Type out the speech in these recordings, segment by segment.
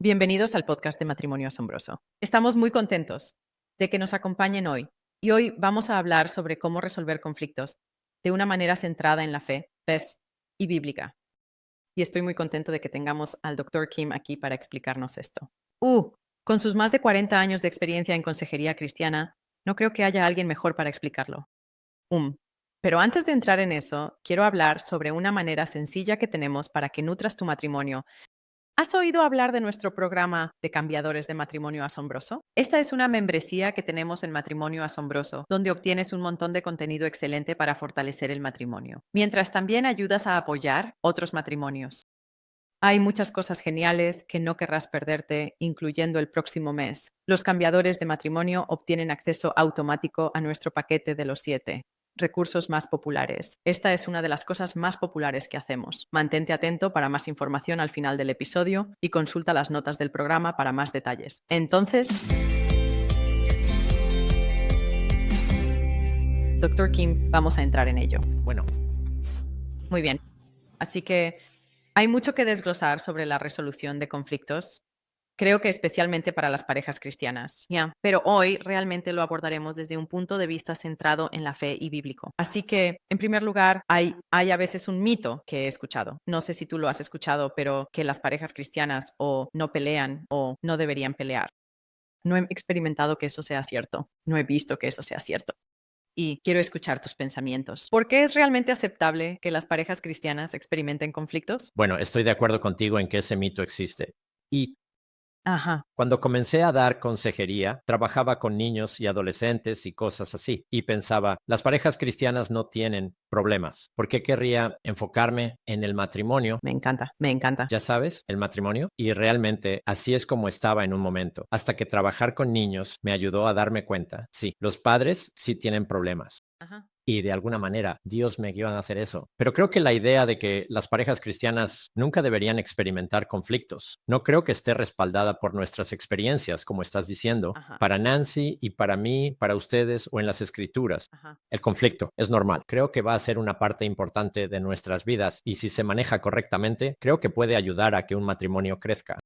Bienvenidos al podcast de Matrimonio Asombroso. Estamos muy contentos de que nos acompañen hoy y hoy vamos a hablar sobre cómo resolver conflictos de una manera centrada en la fe, y bíblica. Y estoy muy contento de que tengamos al Dr. Kim aquí para explicarnos esto. Con sus más de 40 años de experiencia en consejería cristiana, no creo que haya alguien mejor para explicarlo. Pero antes de entrar en eso, quiero hablar sobre una manera sencilla que tenemos para que nutras tu matrimonio. ¿Has oído hablar de nuestro programa de cambiadores de matrimonio asombroso? Esta es una membresía que tenemos en Matrimonio Asombroso, donde obtienes un montón de contenido excelente para fortalecer el matrimonio, mientras también ayudas a apoyar otros matrimonios. Hay muchas cosas geniales que no querrás perderte, incluyendo el próximo mes. Los cambiadores de matrimonio obtienen acceso automático a nuestro paquete de los 7 recursos más populares. Esta es una de las cosas más populares que hacemos. Mantente atento para más información al final del episodio y consulta las notas del programa para más detalles. Entonces, Dr. Kim, vamos a entrar en ello. Bueno, Muy bien. Así que hay mucho que desglosar sobre la resolución de conflictos. Creo que especialmente para las parejas cristianas. Pero hoy realmente lo abordaremos desde un punto de vista centrado en la fe y bíblico. Así que, en primer lugar, hay a veces un mito que he escuchado. No sé si tú lo has escuchado, pero que las parejas cristianas o no pelean o no deberían pelear. No he experimentado que eso sea cierto. No he visto que eso sea cierto. Y quiero escuchar tus pensamientos. ¿Por qué es realmente aceptable que las parejas cristianas experimenten conflictos? bueno, estoy de acuerdo contigo en que ese mito existe. Y Ajá. cuando comencé a dar consejería, trabajaba con niños y adolescentes y cosas así. Y pensaba, las parejas cristianas no tienen problemas. ¿Por qué querría enfocarme en el matrimonio? Me encanta, me encanta. Ya sabes, el matrimonio. Y realmente así es como estaba en un momento. Hasta que trabajar con niños me ayudó a darme cuenta. Sí, los padres sí tienen problemas. Ajá. Y de alguna manera Dios me guió a hacer eso. Pero creo que la idea de que las parejas cristianas nunca deberían experimentar conflictos, no creo que esté respaldada por nuestras experiencias, como estás diciendo, Ajá. para Nancy y para mí, para ustedes o en las escrituras. Ajá. El conflicto es normal. Creo que va a ser una parte importante de nuestras vidas y si se maneja correctamente, creo que puede ayudar a que un matrimonio crezca.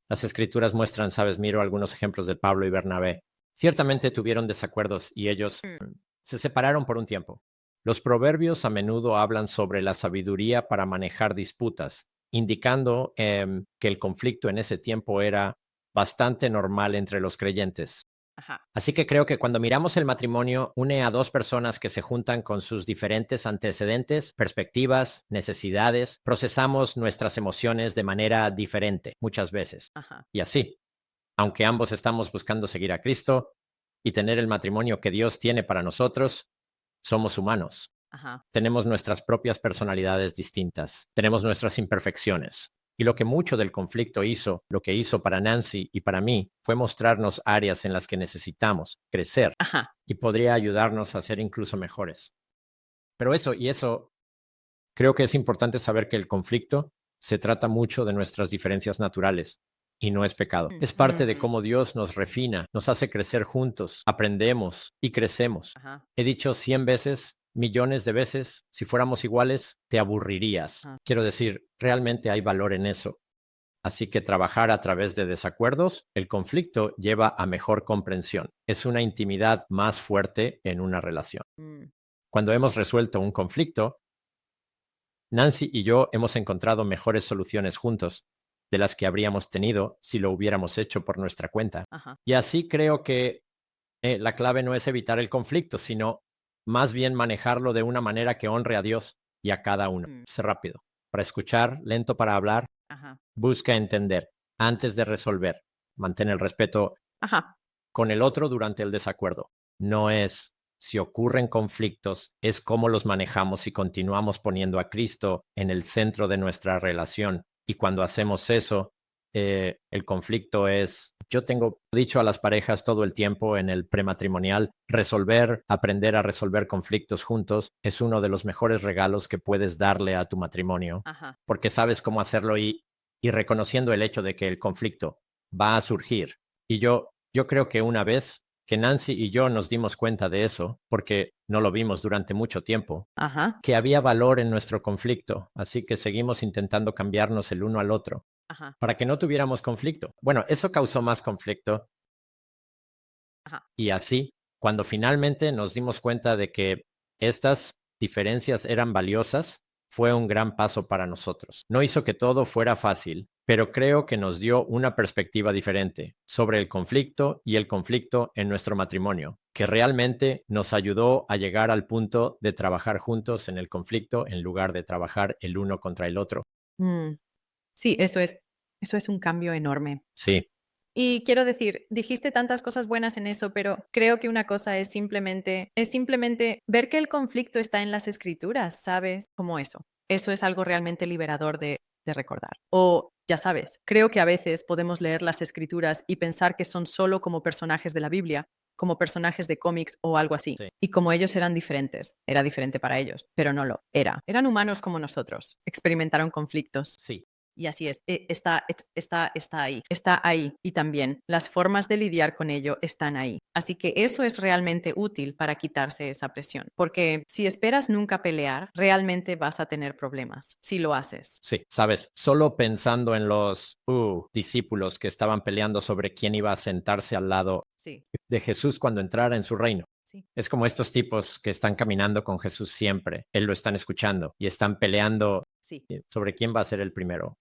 Las escrituras muestran, sabes, miro algunos ejemplos de Pablo y Bernabé. Ciertamente tuvieron desacuerdos y ellos se separaron por un tiempo. Los proverbios a menudo hablan sobre la sabiduría para manejar disputas, indicando que el conflicto en ese tiempo era bastante normal entre los creyentes. Ajá. Así que creo que cuando miramos el matrimonio, une a dos personas que se juntan con sus diferentes antecedentes, perspectivas, necesidades, procesamos nuestras emociones de manera diferente muchas veces. Ajá. Y así, aunque ambos estamos buscando seguir a Cristo y tener el matrimonio que Dios tiene para nosotros, somos humanos. Ajá. Tenemos nuestras propias personalidades distintas, tenemos nuestras imperfecciones. Y lo que mucho del conflicto hizo, lo que hizo para Nancy y para mí, fue mostrarnos áreas en las que necesitamos crecer Ajá. y podría ayudarnos a ser incluso mejores. Pero eso, creo que es importante saber que el conflicto se trata mucho de nuestras diferencias naturales y no es pecado. Es parte de cómo Dios nos refina, nos hace crecer juntos, aprendemos y crecemos. Ajá. He dicho 100 veces, millones de veces, si fuéramos iguales, te aburrirías. Ah. Quiero decir, realmente hay valor en eso. Así que trabajar a través de desacuerdos, el conflicto lleva a mejor comprensión. Es una intimidad más fuerte en una relación. Cuando hemos resuelto un conflicto, Nancy y yo hemos encontrado mejores soluciones juntos de las que habríamos tenido si lo hubiéramos hecho por nuestra cuenta. Ajá. Y así creo que la clave no es evitar el conflicto, sino más bien manejarlo de una manera que honre a Dios y a cada uno. Sé rápido para escuchar, lento para hablar, Ajá. busca entender antes de resolver. Mantén el respeto Ajá. con el otro durante el desacuerdo. No es si ocurren conflictos, es cómo los manejamos y continuamos poniendo a Cristo en el centro de nuestra relación. Y cuando hacemos eso, el conflicto es, yo tengo dicho a las parejas todo el tiempo en el prematrimonial, aprender a resolver conflictos juntos es uno de los mejores regalos que puedes darle a tu matrimonio, Ajá. porque sabes cómo hacerlo y reconociendo el hecho de que el conflicto va a surgir. Y yo creo que una vez que Nancy y yo nos dimos cuenta de eso, porque no lo vimos durante mucho tiempo, Ajá. que había valor en nuestro conflicto, así que seguimos intentando cambiarnos el uno al otro. Ajá, para que no tuviéramos conflicto. Bueno, eso causó más conflicto ajá. y así, cuando finalmente nos dimos cuenta de que estas diferencias eran valiosas, fue un gran paso para nosotros. No hizo que todo fuera fácil, pero creo que nos dio una perspectiva diferente sobre el conflicto y el conflicto en nuestro matrimonio, que realmente nos ayudó a llegar al punto de trabajar juntos en el conflicto en lugar de trabajar el uno contra el otro. Mm, sí, eso es un cambio enorme. Sí, Y quiero decir, dijiste tantas cosas buenas en eso, pero creo que una cosa es simplemente ver que el conflicto está en las escrituras, ¿sabes? Como eso. Eso es algo realmente liberador de recordar. O, ya sabes, creo que a veces podemos leer las escrituras y pensar que son solo como personajes de la Biblia, como personajes de cómics o algo así. sí, Y como ellos eran diferentes, era diferente para ellos, pero no lo era. Eran humanos como nosotros, experimentaron conflictos. sí. Y así es, está ahí. Y también las formas de lidiar con ello están ahí. Así que eso es realmente útil para quitarse esa presión, porque si esperas nunca pelear, realmente vas a tener problemas si lo haces. Sí, sabes, solo pensando en los discípulos que estaban peleando sobre quién iba a sentarse al lado Sí, de Jesús cuando entrara en su reino. sí, Es como estos tipos que están caminando con Jesús siempre. Él lo están escuchando y están peleando sí. sobre quién va a ser el primero.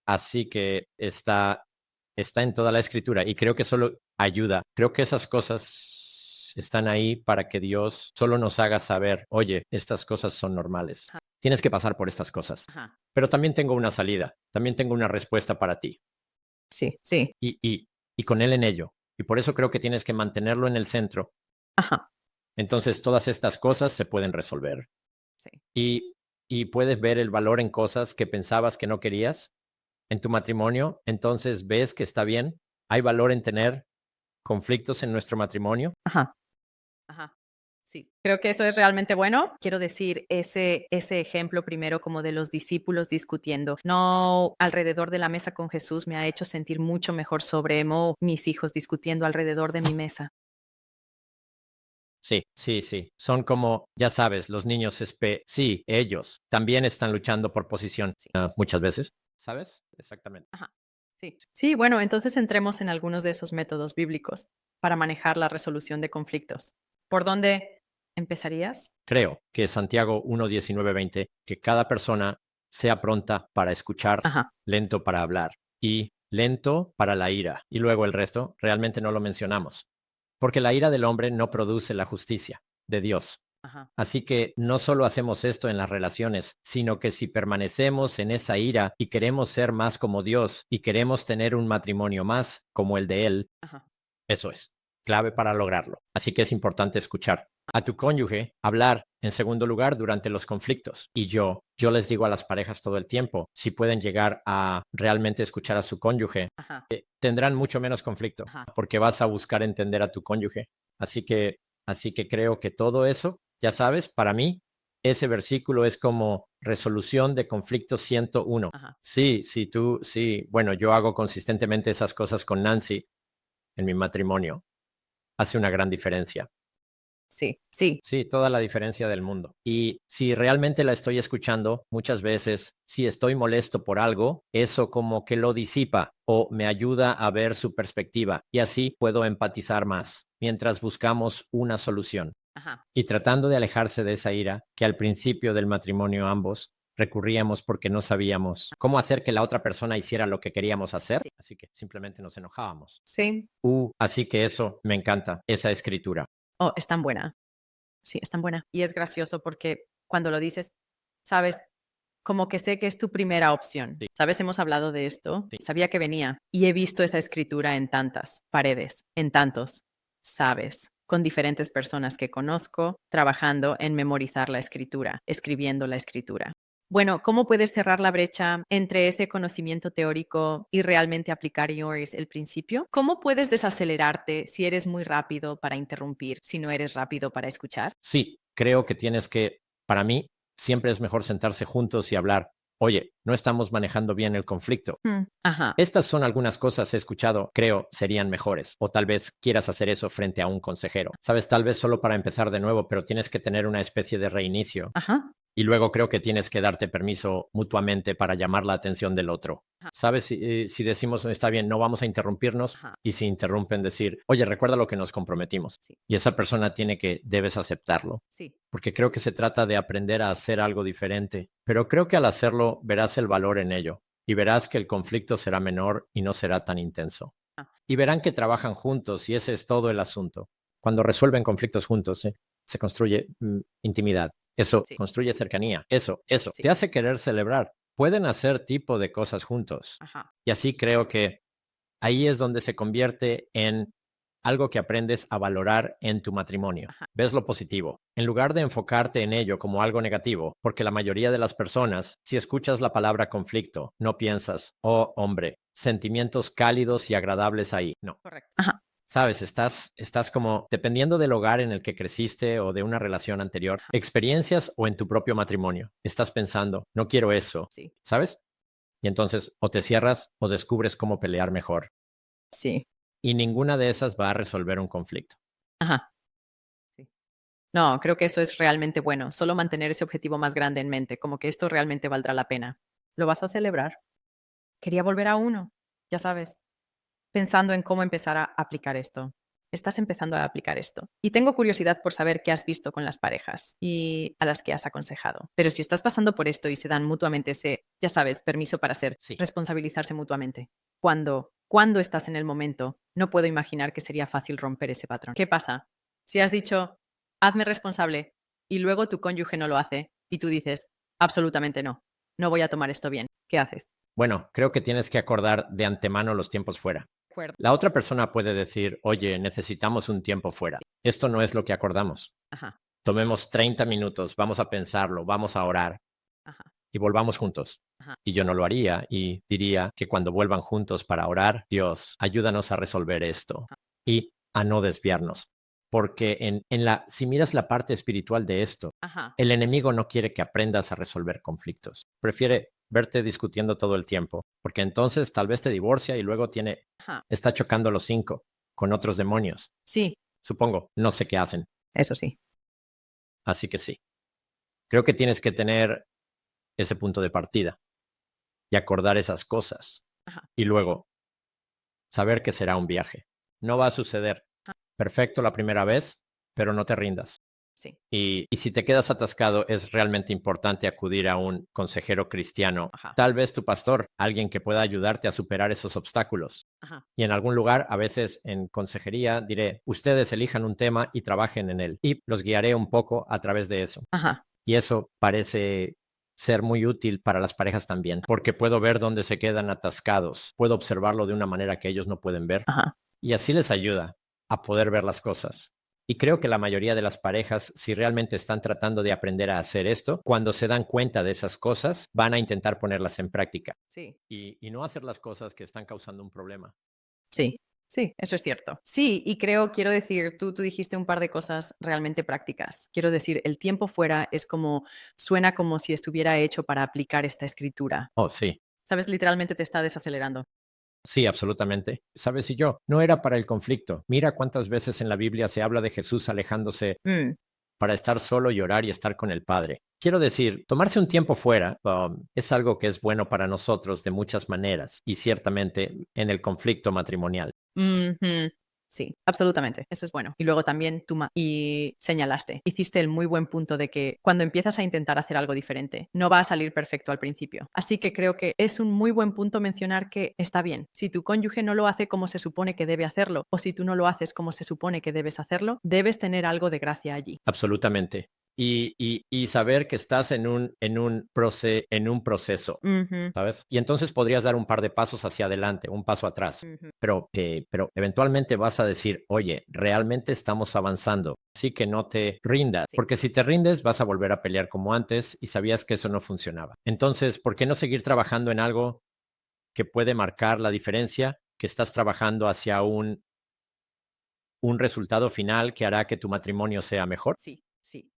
Así que está en toda la escritura y creo que solo ayuda. Creo que esas cosas están ahí para que Dios solo nos haga saber, oye, estas cosas son normales. Ajá, Tienes que pasar por estas cosas. ajá. Pero también tengo una salida, también tengo una respuesta para ti. Sí, sí. Y con Él en ello. Y por eso creo que tienes que mantenerlo en el centro. Ajá, Entonces todas estas cosas se pueden resolver. sí. Y, y puedes ver el valor en cosas que pensabas que no querías en tu matrimonio. Entonces ves que está bien. Hay valor en tener conflictos en nuestro matrimonio. Ajá, ajá. Sí, creo que eso es realmente bueno. Quiero decir, ese ejemplo primero como de los discípulos discutiendo, no alrededor de la mesa con Jesús, me ha hecho sentir mucho mejor sobre mis hijos discutiendo alrededor de mi mesa. Sí, sí, sí. Son como, ya sabes, los niños, sí, ellos también están luchando por posición Sí, muchas veces. ¿Sabes? Exactamente. ajá, sí. Sí, bueno, entonces entremos en algunos de esos métodos bíblicos para manejar la resolución de conflictos. ¿Por dónde empezarías? Creo que Santiago 1:19-20, que cada persona sea pronta para escuchar, Ajá, lento para hablar y lento para la ira. Y luego el resto realmente no lo mencionamos, porque la ira del hombre no produce la justicia de Dios. ajá, Así que no solo hacemos esto en las relaciones, sino que si permanecemos en esa ira y queremos ser más como Dios y queremos tener un matrimonio más como el de Él, ajá, eso es clave para lograrlo. Así que es importante escuchar a tu cónyuge, hablar en segundo lugar durante los conflictos. Y yo les digo a las parejas todo el tiempo, si pueden llegar a realmente escuchar a su cónyuge, ajá, tendrán mucho menos conflicto, ajá. porque vas a buscar entender a tu cónyuge. Así que, así que creo que todo eso, ya sabes, para mí, ese versículo es como resolución de conflicto 101. Ajá. Sí, sí, bueno, yo hago consistentemente esas cosas con Nancy en mi matrimonio. Hace una gran diferencia. Sí, sí, Sí, toda la diferencia del mundo. Y si realmente la estoy escuchando, muchas veces, si estoy molesto por algo, eso como que lo disipa o me ayuda a ver su perspectiva y así puedo empatizar más mientras buscamos una solución. ajá. Y tratando de alejarse de esa ira que al principio del matrimonio ambos recurríamos porque no sabíamos cómo hacer que la otra persona hiciera lo que queríamos hacer, Sí, así que simplemente nos enojábamos. sí. Así que eso me encanta, esa escritura. Oh, es tan buena. Sí, es tan buena. Y es gracioso porque cuando lo dices, sabes, como que sé que es tu primera opción. Sí, Sabes, hemos hablado de esto. sí. Sabía que venía y he visto esa escritura en tantas paredes, en tantos, sabes, con diferentes personas que conozco, trabajando en memorizar la escritura, escribiendo la escritura. Bueno, ¿cómo puedes cerrar la brecha entre ese conocimiento teórico y realmente aplicar yours el principio? ¿Cómo puedes desacelerarte si eres muy rápido para interrumpir, si no eres rápido para escuchar? Sí, creo que para mí, siempre es mejor sentarse juntos y hablar. Oye, no estamos manejando bien el conflicto. Ajá. Estas son algunas cosas he escuchado, creo, serían mejores. O tal vez quieras hacer eso frente a un consejero. Sabes, tal vez solo para empezar de nuevo, pero tienes que tener una especie de reinicio. Ajá. Y luego creo que tienes que darte permiso mutuamente para llamar la atención del otro. Ajá. ¿Sabes? Si decimos, está bien, no vamos a interrumpirnos, Ajá. y si interrumpen, decir, oye, recuerda lo que nos comprometimos. Sí. Y esa persona debes aceptarlo. Sí. Porque creo que se trata de aprender a hacer algo diferente. Pero creo que al hacerlo verás el valor en ello. Y verás que el conflicto será menor y no será tan intenso. Y verán que trabajan juntos y ese es todo el asunto. Cuando resuelven conflictos juntos, se construye intimidad. Eso Sí. construye cercanía. Eso Sí. te hace querer celebrar. Pueden hacer tipo de cosas juntos. Ajá. Y así creo que ahí es donde se convierte en algo que aprendes a valorar en tu matrimonio. Ajá. Ves lo positivo, en lugar de enfocarte en ello como algo negativo, porque la mayoría de las personas, si escuchas la palabra conflicto, no piensas, oh hombre, sentimientos cálidos y agradables ahí. No. Correcto. Ajá. Sabes, estás como, dependiendo del hogar en el que creciste o de una relación anterior, experiencias o en tu propio matrimonio, estás pensando, no quiero eso, Sí. ¿sabes? Y entonces o te cierras o descubres cómo pelear mejor. Sí. Y ninguna de esas va a resolver un conflicto. Ajá. Sí. No, creo que eso es realmente bueno. Solo mantener ese objetivo más grande en mente, como que esto realmente valdrá la pena. ¿Lo vas a celebrar? Quería volver a uno, ya sabes, pensando en cómo empezar a aplicar esto. Estás empezando a aplicar esto. Y tengo curiosidad por saber qué has visto con las parejas y a las que has aconsejado. Pero si estás pasando por esto y se dan mutuamente ese, ya sabes, permiso para Sí. responsabilizarse mutuamente. Cuando estás en el momento, no puedo imaginar que sería fácil romper ese patrón. ¿Qué pasa? Si has dicho, hazme responsable, y luego tu cónyuge no lo hace, y tú dices, absolutamente no, no voy a tomar esto bien. ¿Qué haces? Bueno, creo que tienes que acordar de antemano los tiempos fuera. De acuerdo. La otra persona puede decir, oye, necesitamos un tiempo fuera. Esto no es lo que acordamos. Ajá, Tomemos 30 minutos, vamos a pensarlo, vamos a orar ajá, y volvamos juntos. ajá. Y yo no lo haría y diría que cuando vuelvan juntos para orar, Dios, ayúdanos a resolver esto y a no desviarnos. Porque si miras la parte espiritual de esto, Ajá. el enemigo no quiere que aprendas a resolver conflictos. Prefiere verte discutiendo todo el tiempo, porque entonces tal vez te divorcia y luego Ajá. está chocando los 5 con otros demonios. Sí, Supongo, no sé qué hacen. eso sí. Así que sí. Creo que tienes que tener ese punto de partida y acordar esas cosas. Ajá. Y luego saber que será un viaje. No va a suceder perfecto la primera vez, pero no te rindas. Sí. Y si te quedas atascado, es realmente importante acudir a un consejero cristiano. Ajá. Tal vez tu pastor, alguien que pueda ayudarte a superar esos obstáculos. Ajá. Y en algún lugar, a veces en consejería, diré, ustedes elijan un tema y trabajen en él. Y los guiaré un poco a través de eso. Ajá. Y eso parece ser muy útil para las parejas también, porque puedo ver dónde se quedan atascados. Puedo observarlo de una manera que ellos no pueden ver. Ajá. Y así les ayuda a poder ver las cosas. Y creo que la mayoría de las parejas, si realmente están tratando de aprender a hacer esto, cuando se dan cuenta de esas cosas, van a intentar ponerlas en práctica. Sí. Y no hacer las cosas que están causando un problema. Sí. Sí, eso es cierto. Sí, y quiero decir, tú dijiste un par de cosas realmente prácticas. Quiero decir, el tiempo fuera suena como si estuviera hecho para aplicar esta escritura. Oh, sí. ¿Sabes? Literalmente te está desacelerando. Sí, absolutamente. ¿Sabes? Y yo, no era para el conflicto. Mira cuántas veces en la Biblia se habla de Jesús alejándose para estar solo y orar y estar con el Padre. Quiero decir, tomarse un tiempo fuera es algo que es bueno para nosotros de muchas maneras y ciertamente en el conflicto matrimonial. Ujú. Sí, absolutamente. Eso es bueno. Y luego también hiciste el muy buen punto de que cuando empiezas a intentar hacer algo diferente, no va a salir perfecto al principio. Así que creo que es un muy buen punto mencionar que está bien. Si tu cónyuge no lo hace como se supone que debe hacerlo, o si tú no lo haces como se supone que debes hacerlo, debes tener algo de gracia allí. Absolutamente. Y saber que estás en un proceso, Ujú, ¿sabes? Y entonces podrías dar un par de pasos hacia adelante, un paso atrás, ujú. pero eventualmente vas a decir, oye, realmente estamos avanzando, así que no te rindas, Sí. porque si te rindes vas a volver a pelear como antes y sabías que eso no funcionaba. Entonces, ¿por qué no seguir trabajando en algo que puede marcar la diferencia, que estás trabajando hacia un resultado final que hará que tu matrimonio sea mejor? Sí, sí.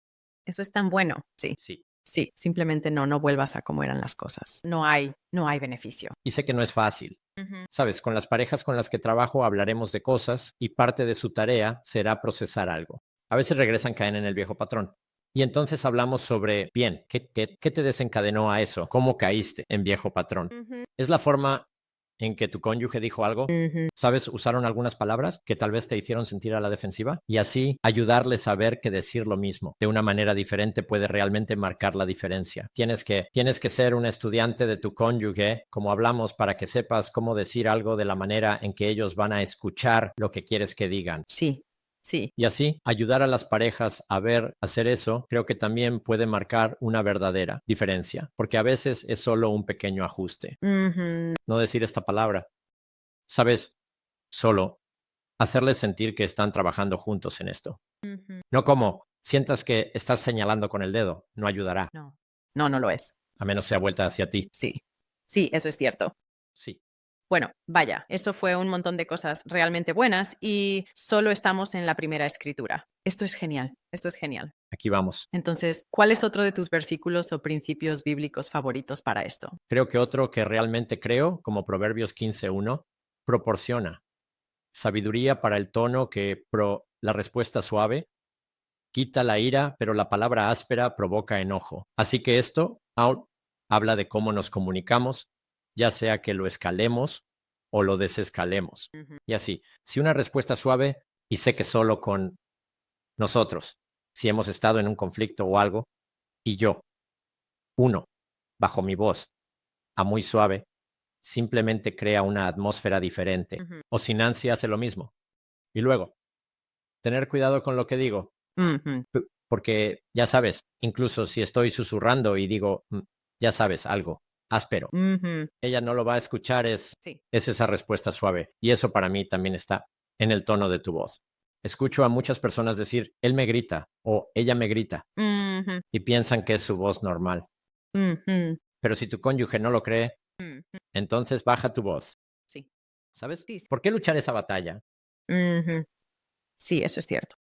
Eso es tan bueno. Sí. Sí. Sí, simplemente no vuelvas a cómo eran las cosas. No hay beneficio. Y sé que no es fácil. Ujú. Sabes, con las parejas con las que trabajo hablaremos de cosas y parte de su tarea será procesar algo. A veces regresan, caen en el viejo patrón. Y entonces hablamos sobre, bien, ¿qué te desencadenó a eso? ¿Cómo caíste en viejo patrón? Ujú. ¿Es la forma en que tu cónyuge dijo algo? Ujú. ¿Sabes? Usaron algunas palabras que tal vez te hicieron sentir a la defensiva y así ayudarles a ver que decir lo mismo de una manera diferente puede realmente marcar la diferencia. Tienes que ser un estudiante de tu cónyuge, como hablamos, para que sepas cómo decir algo de la manera en que ellos van a escuchar lo que quieres que digan. Sí, sí. Y así, ayudar a las parejas a ver hacer eso, creo que también puede marcar una verdadera diferencia, porque a veces es solo un pequeño ajuste. Ujú. No decir esta palabra, ¿sabes? Solo hacerles sentir que están trabajando juntos en esto. Ujú. No como sientas que estás señalando con el dedo, no ayudará, No lo es. a menos sea vuelta hacia ti. Sí, sí, eso es cierto. Sí, Bueno, vaya, eso fue un montón de cosas realmente buenas y solo estamos en la primera escritura. Esto es genial, esto es genial. aquí vamos. Entonces, ¿cuál es otro de tus versículos o principios bíblicos favoritos para esto? Creo que otro que realmente creo, como Proverbios 15:1, proporciona sabiduría para el tono que la respuesta suave quita la ira, pero la palabra áspera provoca enojo. Así que esto habla de cómo nos comunicamos, ya sea que lo escalemos o lo desescalemos. Ujú. Y así, si una respuesta suave, y sé que solo con nosotros, si hemos estado en un conflicto o algo, y yo, uno, bajo mi voz, a muy suave, simplemente crea una atmósfera diferente. Ujú. O si Nancy hace lo mismo. Y luego, tener cuidado con lo que digo, Ujú. porque ya sabes, incluso si estoy susurrando y digo, ya sabes, algo áspero, Ujú. ella no lo va a escuchar, Sí. es esa respuesta suave. Y eso para mí también está en el tono de tu voz. Escucho a muchas personas decir, él me grita o ella me grita Ujú. y piensan que es su voz normal. Ujú. Pero si tu cónyuge no lo cree, Ujú. entonces baja tu voz. Sí, ¿Sabes? sí, sí. ¿Por qué luchar esa batalla? Ujú. Sí, eso es cierto.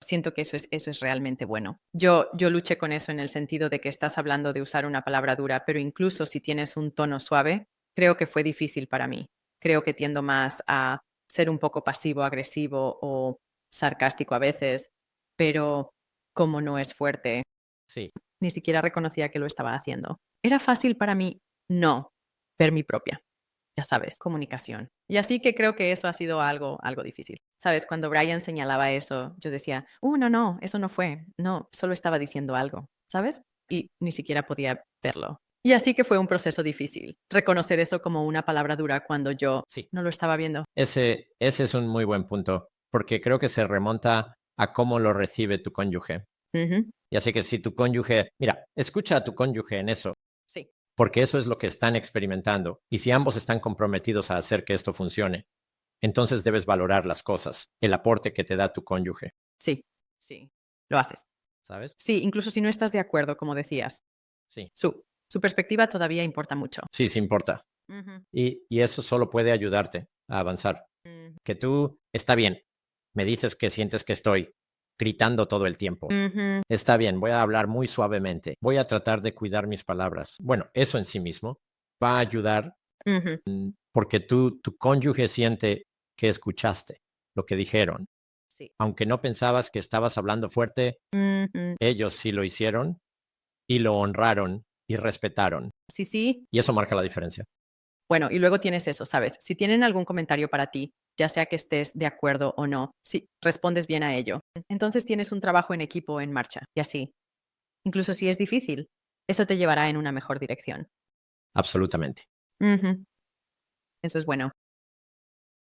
Siento que eso es realmente bueno. Yo luché con eso en el sentido de que estás hablando de usar una palabra dura, pero incluso si tienes un tono suave, creo que fue difícil para mí. Creo que tiendo más a ser un poco pasivo-agresivo o sarcástico a veces, pero como no es fuerte, Sí, ni siquiera reconocía que lo estaba haciendo. Era fácil para mí no ver mi propia, ya sabes, comunicación. Y así que creo que eso ha sido algo difícil. Sabes, cuando Brian señalaba eso, yo decía, no, eso no fue. No, solo estaba diciendo algo, ¿sabes? Y ni siquiera podía verlo. Y así que fue un proceso difícil, reconocer eso como una palabra dura cuando yo sí. no lo estaba viendo. Ese es un muy buen punto, porque creo que se remonta a cómo lo recibe tu cónyuge. Ujú. Y así que si tu cónyuge, mira, escucha a tu cónyuge en eso, Sí, porque eso es lo que están experimentando. Y si ambos están comprometidos a hacer que esto funcione, entonces debes valorar las cosas, el aporte que te da tu cónyuge, sí, sí, lo haces. ¿sabes? Sí, incluso si no estás de acuerdo, como decías, Sí, su perspectiva todavía importa mucho. sí, sí importa. Ujú. Y eso solo puede ayudarte a avanzar. Mm. Que tú, está bien, me dices que sientes que estoy gritando todo el tiempo. Ujú. Está bien, voy a hablar muy suavemente. Voy a tratar de cuidar mis palabras. Bueno, eso en sí mismo va a ayudar Ujú. porque tu cónyuge siente que escuchaste lo que dijeron. Sí. Aunque no pensabas que estabas hablando fuerte, Ujú. ellos sí lo hicieron y lo honraron y respetaron. Sí, sí. Y eso marca la diferencia. Bueno, y luego tienes eso, ¿sabes? Si tienen algún comentario para ti, ya sea que estés de acuerdo o no, si respondes bien a ello, entonces tienes un trabajo en equipo en marcha. Y así, incluso si es difícil, eso te llevará en una mejor dirección. Absolutamente. Ujú. Eso es bueno.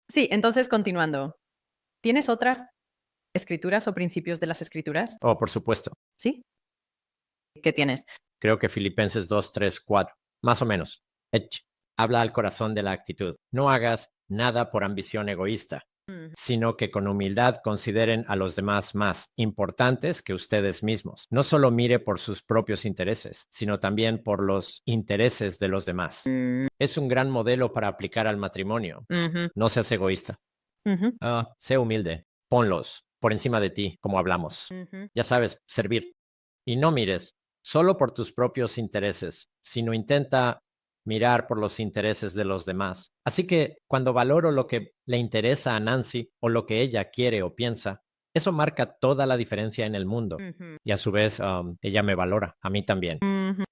Sí, entonces continuando. ¿Tienes otras escrituras o principios de las escrituras? Oh, por supuesto. ¿Sí? ¿Qué tienes? Creo que Filipenses 2, 3, 4, más o menos. Habla al corazón de la actitud. No hagas nada por ambición egoísta, Ujú. sino que con humildad consideren a los demás más importantes que ustedes mismos. No solo mire por sus propios intereses, sino también por los intereses de los demás. Mm. Es un gran modelo para aplicar al matrimonio. Ujú. No seas egoísta. Ujú. Sé humilde. Ponlos por encima de ti, como hablamos. Ujú. Ya sabes, servir. Y no mires solo por tus propios intereses, sino intenta mirar por los intereses de los demás. Así que cuando valoro lo que le interesa a Nancy o lo que ella quiere o piensa, eso marca toda la diferencia en el mundo. Y a su vez, ella me valora, a mí también.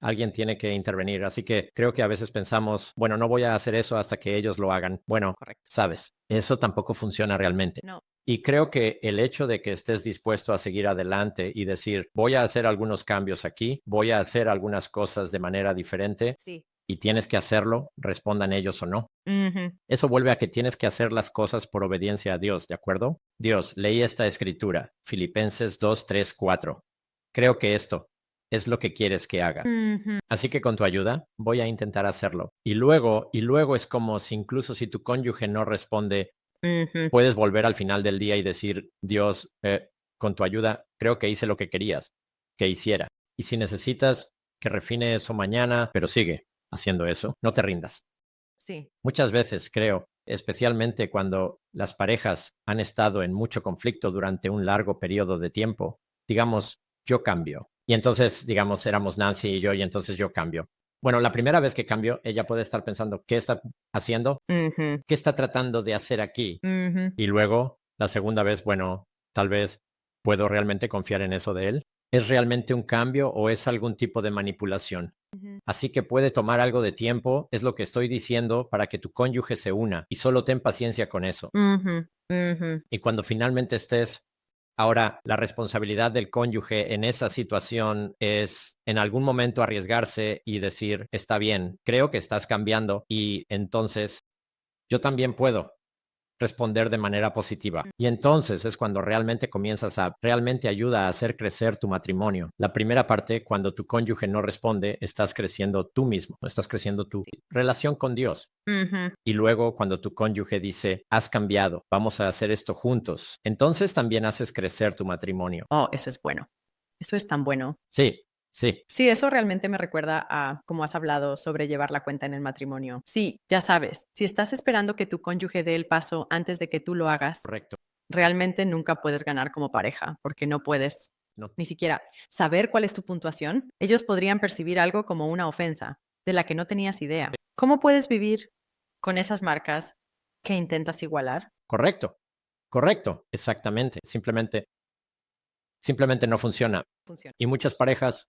Alguien tiene que intervenir. Así que creo que a veces pensamos, bueno, no voy a hacer eso hasta que ellos lo hagan. Bueno, Correcto. sabes, eso tampoco funciona realmente. No. Y creo que el hecho de que estés dispuesto a seguir adelante y decir, voy a hacer algunos cambios aquí, voy a hacer algunas cosas de manera diferente, Sí. y tienes que hacerlo, respondan ellos o no. Ujú. Eso vuelve a que tienes que hacer las cosas por obediencia a Dios, ¿de acuerdo? Dios, leí esta escritura, Filipenses 2, 3, 4. Creo que esto es lo que quieres que haga. Ujú. Así que con tu ayuda voy a intentar hacerlo. Y luego es como si incluso si tu cónyuge no responde, Ujú. puedes volver al final del día y decir, Dios, con tu ayuda creo que hice lo que querías que hiciera. Y si necesitas que refine eso mañana, pero sigue haciendo eso, no te rindas. Sí. Muchas veces creo, especialmente cuando las parejas han estado en mucho conflicto durante un largo periodo de tiempo, digamos, yo cambio. Y entonces, digamos, éramos Nancy y yo, y entonces yo cambio. Bueno, la primera vez que cambio, ella puede estar pensando, ¿qué está haciendo? Ujú. ¿Qué está tratando de hacer aquí? Ujú. Y luego, la segunda vez, bueno, tal vez puedo realmente confiar en eso de él. ¿Es realmente un cambio o es algún tipo de manipulación? Ujú. Así que puede tomar algo de tiempo, es lo que estoy diciendo, para que tu cónyuge se una y solo ten paciencia con eso. Ujú. Ujú. Y cuando finalmente estés, ahora la responsabilidad del cónyuge en esa situación es en algún momento arriesgarse y decir, está bien, creo que estás cambiando y entonces yo también puedo responder de manera positiva. Y entonces es cuando realmente realmente ayuda a hacer crecer tu matrimonio. La primera parte, cuando tu cónyuge no responde, estás creciendo tú mismo, estás creciendo tu relación con Dios. Ujú. Y luego cuando tu cónyuge dice, has cambiado, vamos a hacer esto juntos, entonces también haces crecer tu matrimonio. Oh, eso es bueno. Eso es tan bueno. Sí, sí, Sí, eso realmente me recuerda a cómo has hablado sobre llevar la cuenta en el matrimonio. Sí, ya sabes, si estás esperando que tu cónyuge dé el paso antes de que tú lo hagas, correcto. realmente nunca puedes ganar como pareja, porque no puedes No, ni siquiera saber cuál es tu puntuación. Ellos podrían percibir algo como una ofensa de la que no tenías idea. ¿Cómo puedes vivir con esas marcas que intentas igualar? correcto, correcto, exactamente. Simplemente no funciona. Funciona. Y muchas parejas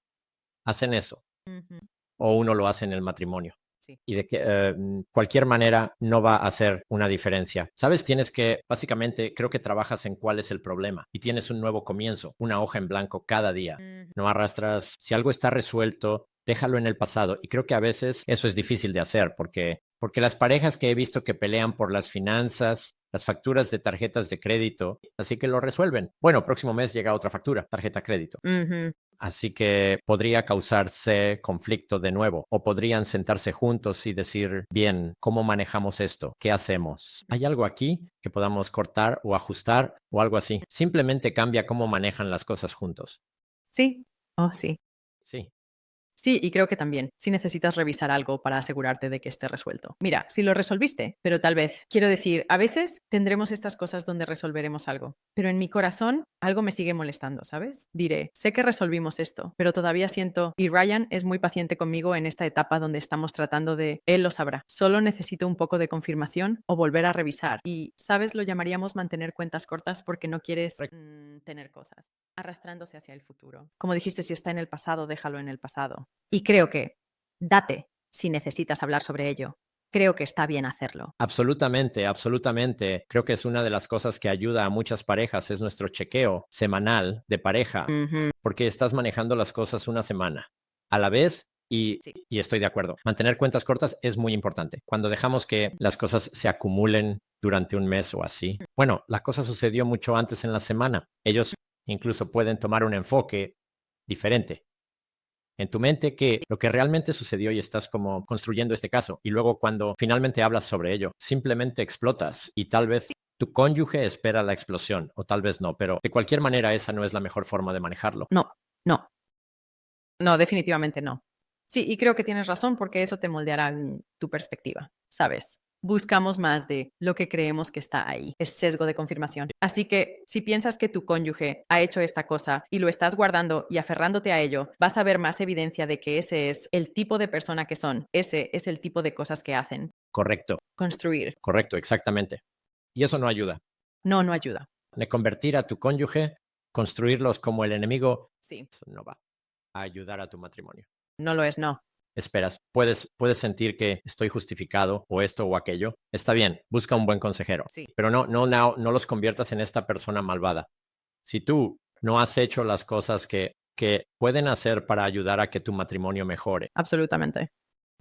hacen eso, Ujú. o uno lo hace en el matrimonio. Sí. Y de que cualquier manera no va a hacer una diferencia. ¿Sabes? Tienes que, básicamente, creo que trabajas en cuál es el problema y tienes un nuevo comienzo, una hoja en blanco cada día. Ujú. No arrastras, si algo está resuelto, déjalo en el pasado. Y creo que a veces eso es difícil de hacer porque las parejas que he visto que pelean por las finanzas, las facturas de tarjetas de crédito, así que lo resuelven. Bueno, próximo mes llega otra factura, tarjeta crédito. Ujú. Así que podría causarse conflicto de nuevo, o podrían sentarse juntos y decir, bien, ¿cómo manejamos esto? ¿Qué hacemos? ¿Hay algo aquí que podamos cortar o ajustar o algo así? Simplemente cambia cómo manejan las cosas juntos. Sí. Oh, sí. Sí, Sí, y creo que también, si necesitas revisar algo para asegurarte de que esté resuelto. Mira, si lo resolviste, pero tal vez, quiero decir, a veces tendremos estas cosas donde resolveremos algo, pero en mi corazón algo me sigue molestando, ¿sabes? Diré, sé que resolvimos esto, pero todavía siento, y Ryan es muy paciente conmigo en esta etapa donde estamos tratando de, él lo sabrá, solo necesito un poco de confirmación o volver a revisar. Y, ¿sabes? Lo llamaríamos mantener cuentas cortas porque no quieres correcto. tener cosas arrastrándose hacia el futuro. Como dijiste, si está en el pasado, déjalo en el pasado. Y creo que, date si necesitas hablar sobre ello. Creo que está bien hacerlo. Absolutamente, absolutamente. Creo que es una de las cosas que ayuda a muchas parejas, es nuestro chequeo semanal de pareja, Ujú. porque estás manejando las cosas una semana a la vez Sí. y estoy de acuerdo. Mantener cuentas cortas es muy importante. Cuando dejamos que las cosas se acumulen durante un mes o así, bueno, la cosa sucedió mucho antes en la semana. Ellos incluso pueden tomar un enfoque diferente en tu mente que lo que realmente sucedió y estás como construyendo este caso. Y luego cuando finalmente hablas sobre ello, simplemente explotas y tal vez tu cónyuge espera la explosión o tal vez no, pero de cualquier manera esa no es la mejor forma de manejarlo. No, no, no, definitivamente no. Sí, y creo que tienes razón porque eso te moldeará tu perspectiva, ¿sabes? buscamos más de lo que creemos que está ahí. Es sesgo de confirmación. Así que si piensas que tu cónyuge ha hecho esta cosa y lo estás guardando y aferrándote a ello, vas a ver más evidencia de que ese es el tipo de persona que son. Ese es el tipo de cosas que hacen. Correcto, Construir. correcto, exactamente. Y eso no ayuda. No, no ayuda. De convertir a tu cónyuge, construirlos como el enemigo, Sí. no va a ayudar a tu matrimonio. No lo es, no. Esperas, puedes sentir que estoy justificado o esto o aquello. Está bien, busca un buen consejero, Sí. pero no los conviertas en esta persona malvada. Si tú no has hecho las cosas que pueden hacer para ayudar a que tu matrimonio mejore, Absolutamente.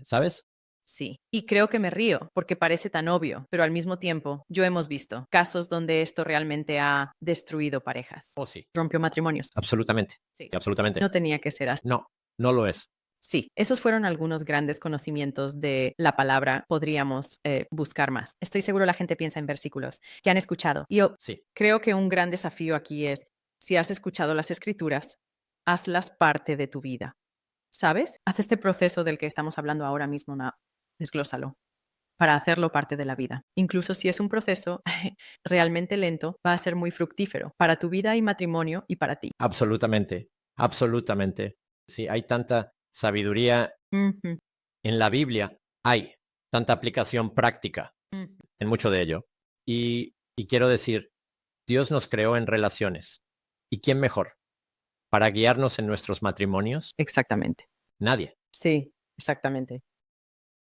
¿sabes? Sí, y creo que me río porque parece tan obvio, pero al mismo tiempo yo hemos visto casos donde esto realmente ha destruido parejas. Oh, sí, Rompió matrimonios. absolutamente, Sí. absolutamente. No tenía que ser así. No, no lo es. Sí, esos fueron algunos grandes conocimientos de la palabra. Podríamos buscar más. Estoy seguro la gente piensa en versículos que han escuchado. Y yo Sí, creo que un gran desafío aquí es, si has escuchado las escrituras, hazlas parte de tu vida. ¿Sabes? Haz este proceso del que estamos hablando ahora mismo, desglósalo, para hacerlo parte de la vida. Incluso si es un proceso realmente lento, va a ser muy fructífero para tu vida y matrimonio y para ti. absolutamente, absolutamente. Sí, hay tanta sabiduría Ujú, en la Biblia, hay tanta aplicación práctica ujú. en mucho de ello. Y quiero decir, Dios nos creó en relaciones. ¿Y quién mejor para guiarnos en nuestros matrimonios? Exactamente. Nadie. Sí, exactamente.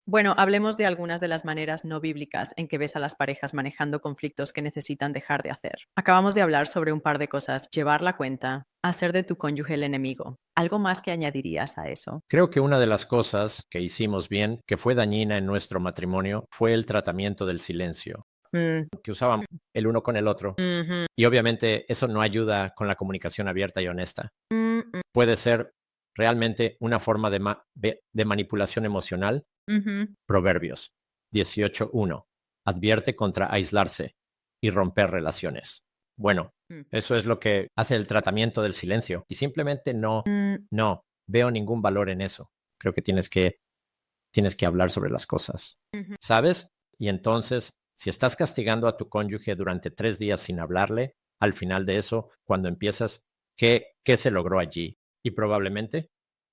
Bueno, hablemos de algunas de las maneras no bíblicas en que ves a las parejas manejando conflictos que necesitan dejar de hacer. Acabamos de hablar sobre un par de cosas: llevar la cuenta, hacer de tu cónyuge el enemigo. ¿Algo más que añadirías a eso? Creo que una de las cosas que hicimos bien, que fue dañina en nuestro matrimonio, fue el tratamiento del silencio, Mm, que usábamos el uno con el otro. ujú, Y obviamente eso no ayuda con la comunicación abierta y honesta. mm, mm, Puede ser realmente una forma de manipulación emocional. ujú. Proverbios 18:1. Advierte contra aislarse y romper relaciones. Bueno, Mm, eso es lo que hace el tratamiento del silencio. Y simplemente mm, no veo ningún valor en eso. Creo que tienes que hablar sobre las cosas. ujú. ¿Sabes? Y entonces, si estás castigando a tu cónyuge durante 3 días sin hablarle, al final de eso, cuando empiezas, ¿qué se logró allí? Y probablemente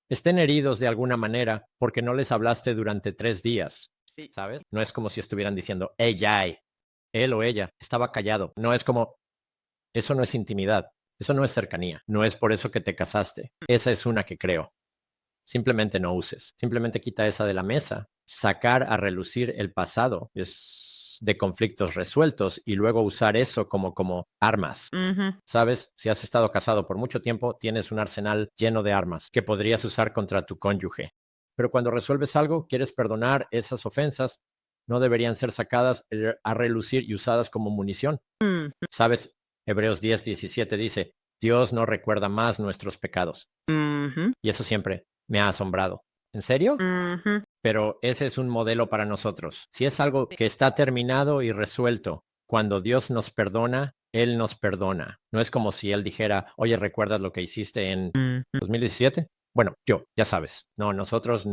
estén heridos de alguna manera porque no les hablaste durante 3 días, Sí. ¿sabes? No es como si estuvieran diciendo, ella, él o ella estaba callado. No es como, eso no es intimidad, eso no es cercanía, no es por eso que te casaste. Esa es una que creo. Simplemente no uses, simplemente quita esa de la mesa. Sacar a relucir el pasado es de conflictos resueltos y luego usar eso como armas. Ujú. Sabes, si has estado casado por mucho tiempo, tienes un arsenal lleno de armas que podrías usar contra tu cónyuge. Pero cuando resuelves algo, quieres perdonar esas ofensas, no deberían ser sacadas a relucir y usadas como munición. Mm, Sabes, Hebreos 10:17 dice, Dios no recuerda más nuestros pecados. ujú, Y eso siempre me ha asombrado. ¿En serio? ujú. Pero ese es un modelo para nosotros. Si es algo que está terminado y resuelto, cuando Dios nos perdona, Él nos perdona. No es como si Él dijera, oye, ¿recuerdas lo que hiciste en Ujú. 2017? Bueno, ya sabes. No, nosotros,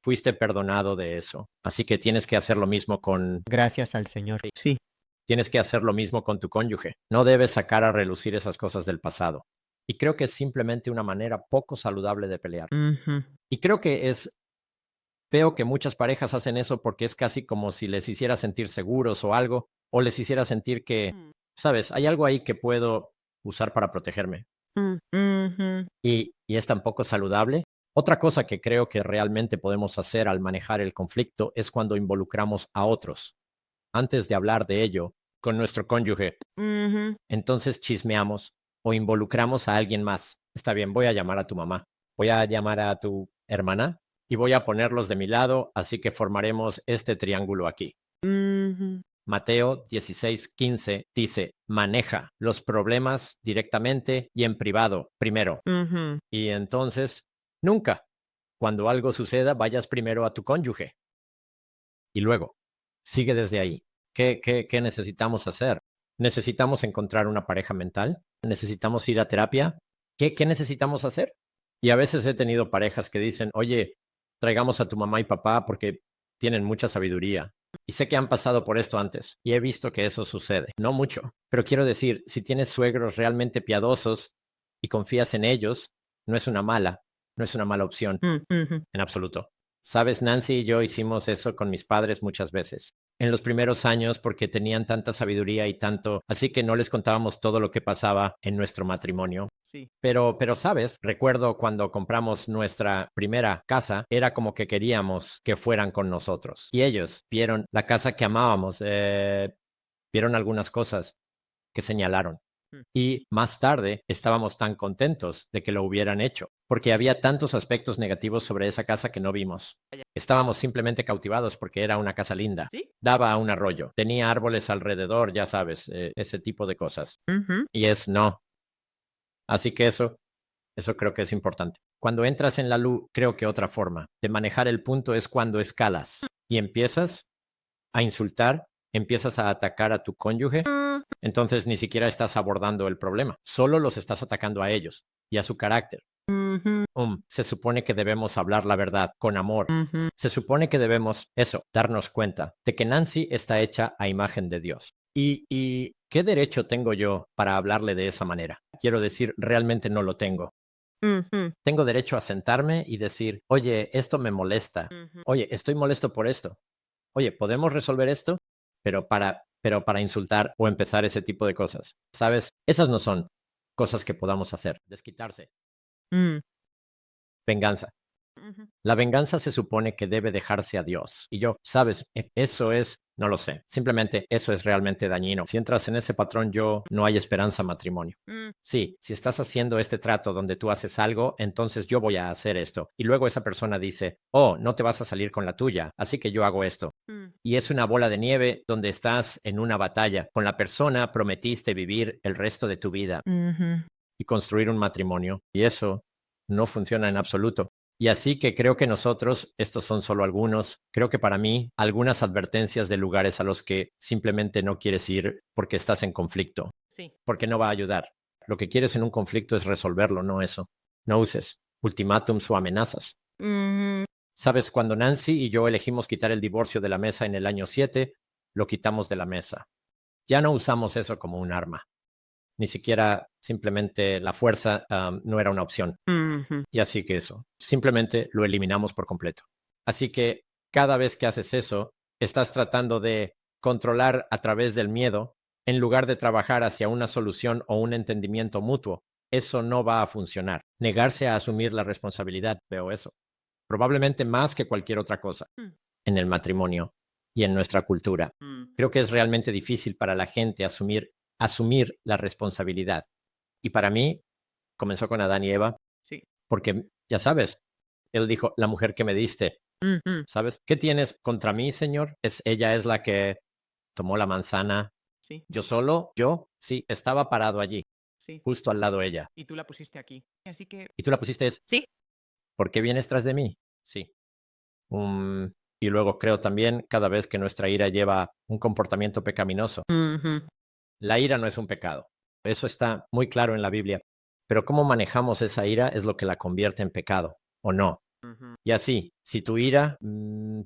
fuiste perdonado de eso. Así que tienes que hacer lo mismo Gracias al Señor. Sí. tienes que hacer lo mismo con tu cónyuge. No debes sacar a relucir esas cosas del pasado. Y creo que es simplemente una manera poco saludable de pelear. Ujú. Y creo que veo que muchas parejas hacen eso porque es casi como si les hiciera sentir seguros o algo, o les hiciera sentir que, Mm, sabes, hay algo ahí que puedo usar para protegerme. mm, ujú. Y es tan poco saludable. Otra cosa que creo que realmente podemos hacer al manejar el conflicto es cuando involucramos a otros. Antes de hablar de ello con nuestro cónyuge, Ujú. entonces chismeamos o involucramos a alguien más. Está bien, voy a llamar a tu mamá, voy a llamar a tu hermana y voy a ponerlos de mi lado, así que formaremos este triángulo aquí. Ujú. Mateo 16:15 dice, maneja los problemas directamente y en privado primero. Ujú. Y entonces, nunca, cuando algo suceda, vayas primero a tu cónyuge y luego, sigue desde ahí. ¿Qué necesitamos hacer? ¿Necesitamos encontrar una pareja mental? ¿Necesitamos ir a terapia? ¿Qué necesitamos hacer? Y a veces he tenido parejas que dicen, oye, traigamos a tu mamá y papá porque tienen mucha sabiduría. Y sé que han pasado por esto antes y he visto que eso sucede. No mucho, pero quiero decir, si tienes suegros realmente piadosos y confías en ellos, no es una mala opción en absoluto. Sabes, Nancy y yo hicimos eso con mis padres muchas veces. En los primeros años porque tenían tanta sabiduría y tanto, así que no les contábamos todo lo que pasaba en nuestro matrimonio. Sí. Pero, sabes, recuerdo cuando compramos nuestra primera casa, era como que queríamos que fueran con nosotros. Y ellos vieron la casa que amábamos, vieron algunas cosas que señalaron. Y más tarde estábamos tan contentos de que lo hubieran hecho, porque había tantos aspectos negativos sobre esa casa que no vimos. Estábamos simplemente cautivados porque era una casa linda. ¿Sí? Daba a un arroyo, tenía árboles alrededor, ya sabes, ese tipo de cosas. Y no. Así que eso creo que es importante. Cuando entras en la luz, creo que otra forma de manejar el punto es cuando escalas y empiezas a insultar, empiezas a atacar a tu cónyuge, entonces ni siquiera estás abordando el problema, solo los estás atacando a ellos y a su carácter. Se supone que debemos hablar la verdad con amor. Se supone que debemos, darnos cuenta de que Nancy está hecha a imagen de Dios. ¿Y qué derecho tengo yo para hablarle de esa manera? Quiero decir, realmente no lo tengo. Tengo derecho a sentarme y decir, oye, esto me molesta. Oye, estoy molesto por esto. Oye, ¿podemos resolver esto? Pero para insultar o empezar ese tipo de cosas. ¿Sabes? Esas no son cosas que podamos hacer. Desquitarse. Venganza. La venganza se supone que debe dejarse a Dios. Y yo, ¿sabes? Eso es, no lo sé. Simplemente eso es realmente dañino. Si entras en ese patrón, no hay esperanza matrimonio. Sí, si estás haciendo este trato donde tú haces algo, entonces yo voy a hacer esto. Y luego esa persona dice, oh, no te vas a salir con la tuya, así que yo hago esto. Y es una bola de nieve donde estás en una batalla. Con la persona prometiste vivir el resto de tu vida y construir un matrimonio. Y eso no funciona en absoluto. Y así que creo que nosotros, estos son solo algunos, creo que para mí, algunas advertencias de lugares a los que simplemente no quieres ir porque estás en conflicto. Sí. Porque no va a ayudar. Lo que quieres en un conflicto es resolverlo, no eso. No uses ultimátums o amenazas. Sabes, cuando Nancy y yo elegimos quitar el divorcio de la mesa en el año 7, lo quitamos de la mesa. Ya no usamos eso como un arma. Ni siquiera simplemente la fuerza no era una opción. Y así que simplemente lo eliminamos por completo. Así que cada vez que haces eso, estás tratando de controlar a través del miedo en lugar de trabajar hacia una solución o un entendimiento mutuo. Eso no va a funcionar. Negarse a asumir la responsabilidad, veo eso. Probablemente más que cualquier otra cosa en el matrimonio y en nuestra cultura. Creo que es realmente difícil para la gente asumir la responsabilidad. Y para mí, comenzó con Adán y Eva. Sí. Porque, ya sabes, él dijo, la mujer que me diste, ¿sabes? ¿Qué tienes contra mí, Señor? Ella es la que tomó la manzana. Sí. Yo, sí, estaba parado allí, Sí. justo al lado de ella. Y tú la pusiste aquí. Así que... Y tú la pusiste, sí. ¿Por qué vienes tras de mí? Sí. Y luego creo también, cada vez que nuestra ira lleva un comportamiento pecaminoso. La ira no es un pecado. Eso está muy claro en la Biblia. Pero cómo manejamos esa ira es lo que la convierte en pecado, ¿o no? Y así, si tu ira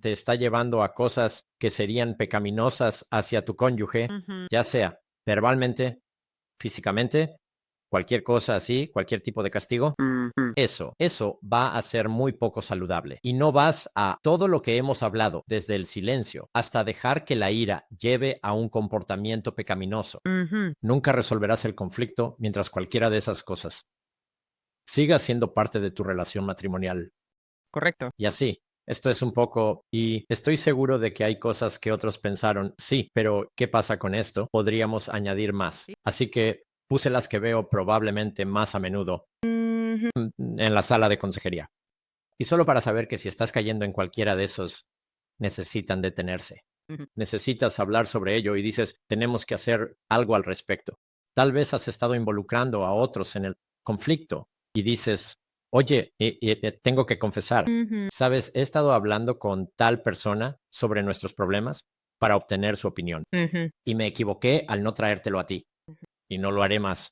te está llevando a cosas que serían pecaminosas hacia tu cónyuge, ya sea verbalmente, físicamente, cualquier cosa así, cualquier tipo de castigo, eso va a ser muy poco saludable. Y no vas a todo lo que hemos hablado, desde el silencio hasta dejar que la ira lleve a un comportamiento pecaminoso. Nunca resolverás el conflicto mientras cualquiera de esas cosas siga siendo parte de tu relación matrimonial. Correcto. Y así, esto es un poco, y estoy seguro de que hay cosas que otros pensaron, sí, pero ¿qué pasa con esto? Podríamos añadir más. Sí. Así que puse las que veo probablemente más a menudo en la sala de consejería. Y solo para saber que si estás cayendo en cualquiera de esos, necesitan detenerse. Necesitas hablar sobre ello y dices, tenemos que hacer algo al respecto. Tal vez has estado involucrando a otros en el conflicto y dices, oye, tengo que confesar, ¿sabes? He estado hablando con tal persona sobre nuestros problemas para obtener su opinión y me equivoqué al no traértelo a ti y no lo haré más.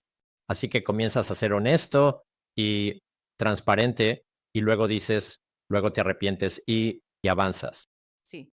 Así que comienzas a ser honesto y transparente y luego dices, luego te arrepientes y avanzas. Sí.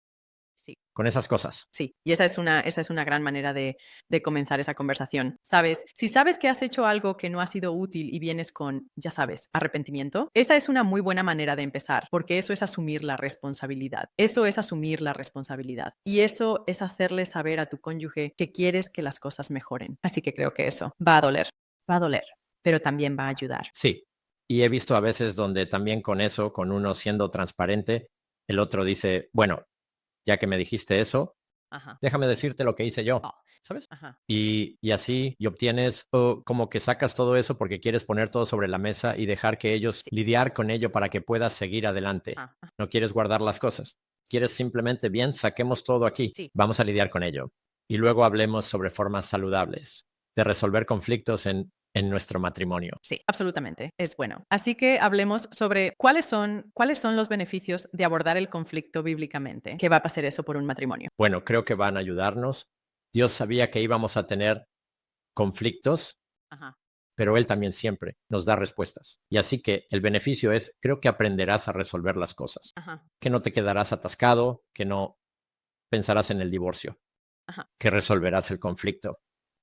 Sí. Con esas cosas. Sí, y esa es una gran manera de comenzar esa conversación. ¿Sabes? Si sabes que has hecho algo que no ha sido útil y vienes con, ya sabes, arrepentimiento, esa es una muy buena manera de empezar, porque eso es asumir la responsabilidad. Eso es asumir la responsabilidad. Y eso es hacerle saber a tu cónyuge que quieres que las cosas mejoren. Así que creo que eso va a doler, pero también va a ayudar. Sí. Y he visto a veces donde también con eso, con uno siendo transparente, el otro dice, bueno, ya que me dijiste eso, Ajá. déjame decirte lo que hice yo, Oh, ¿sabes? ajá. Y así, y obtienes como que sacas todo eso porque quieres poner todo sobre la mesa y dejar que ellos Sí. lidiar con ello para que puedas seguir adelante. Ah, ah, No quieres guardar las cosas. Quieres simplemente, bien, saquemos todo aquí. sí. Vamos a lidiar con ello. Y luego hablemos sobre formas saludables de resolver conflictos en nuestro matrimonio. Sí, absolutamente. Es bueno. Así que hablemos sobre cuáles son los beneficios de abordar el conflicto bíblicamente. ¿Qué va a pasar eso por un matrimonio? Bueno, creo que van a ayudarnos. Dios sabía que íbamos a tener conflictos, Ajá, pero Él también siempre nos da respuestas. Y así que el beneficio es, creo que aprenderás a resolver las cosas, ajá, que no te quedarás atascado, que no pensarás en el divorcio, ajá. que resolverás el conflicto.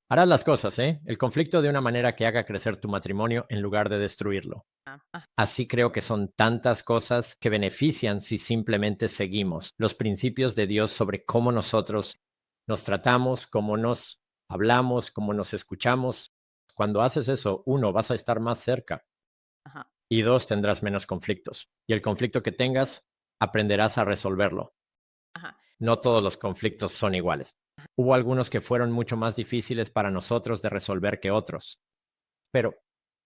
Harás las cosas, el conflicto de una manera que haga crecer tu matrimonio en lugar de destruirlo. Ah, ah, Así creo que son tantas cosas que benefician si simplemente seguimos los principios de Dios sobre cómo nosotros nos tratamos, cómo nos hablamos, cómo nos escuchamos. Cuando haces eso, uno, vas a estar más cerca ajá, y dos, tendrás menos conflictos. Y el conflicto que tengas, aprenderás a resolverlo. ajá. No todos los conflictos son iguales. Hubo algunos que fueron mucho más difíciles para nosotros de resolver que otros. Pero,